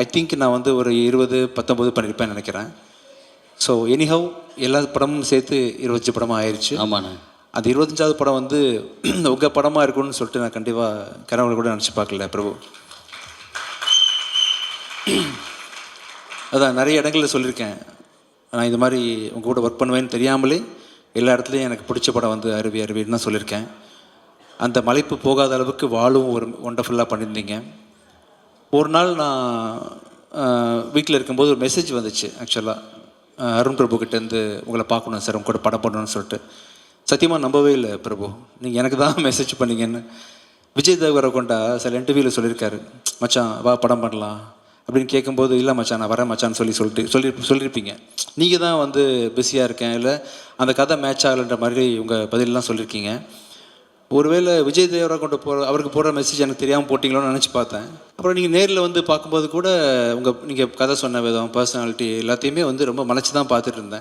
I think நான் வந்து ஒரு 20-19 பண்ணியிருப்பேன்னு நினைக்கிறேன். ஸோ எனிஹவ் எல்லா படமும் சேர்த்து 25 படமாக ஆயிடுச்சு. ஆமாண்ணா. அந்த 25வது படம் வந்து உங்கள் படமாக இருக்கும்னு சொல்லிட்டு நான் கண்டிப்பாக கனவுல கூட நினச்சி பார்க்கல பிரபு. அதான் நிறைய இடங்களில் சொல்லியிருக்கேன், நான் இது மாதிரி உங்கள் கூட ஒர்க் பண்ணுவேன்னு தெரியாமலே எல்லா இடத்துலையும் எனக்கு பிடிச்ச படம் வந்து அருவி அருவின்னு தான் சொல்லியிருக்கேன். அந்த மலைப்பு போகாத அளவுக்கு வாழும் ஒரு ஒண்டர்ஃபுல்லாக பண்ணியிருந்தீங்க. ஒரு நாள் நான் வீட்டில் இருக்கும்போது ஒரு மெசேஜ் வந்துச்சு. ஆக்சுவலாக அருண் பிரபு கிட்டேருந்து உங்களை பார்க்கணும் சார், உங்க கூட படம் பண்ணணும்னு சொல்லிட்டு. சத்தியமாக நம்பவே இல்லை பிரபு, நீங்கள் எனக்கு தான் மெசேஜ் பண்ணீங்கன்னு. விஜய் தேவரகொண்டா சில இன்டர்வியூவில் சொல்லியிருக்காரு, மச்சான் வா படம் பண்ணலாம் அப்படின்னு கேட்கும்போது, இல்லை மச்சான் நான் வரேன் மச்சான்னு சொல்லியிருப்பீங்க. நீங்கள் தான் வந்து பிஸியாக இருக்கேன், இல்லை அந்த கதை மேட்ச் ஆகலைன்ற மாதிரி உங்கள் பதிலெலாம் சொல்லியிருக்கீங்க. ஒருவேளை விஜய் தேவரகொண்ட அவருக்கு போடுற மெசேஜ் எனக்கு தெரியாமல் போட்டிங்களோன்னு நினச்சி பார்த்தேன். அப்புறம் நீங்கள் நேரில் வந்து பார்க்கும்போது கூட நீங்கள் கதை சொன்ன விதம், பர்சனாலிட்டி எல்லாத்தையுமே வந்து ரொம்ப மலைச்சு தான் பார்த்துட்டு இருந்தேன்.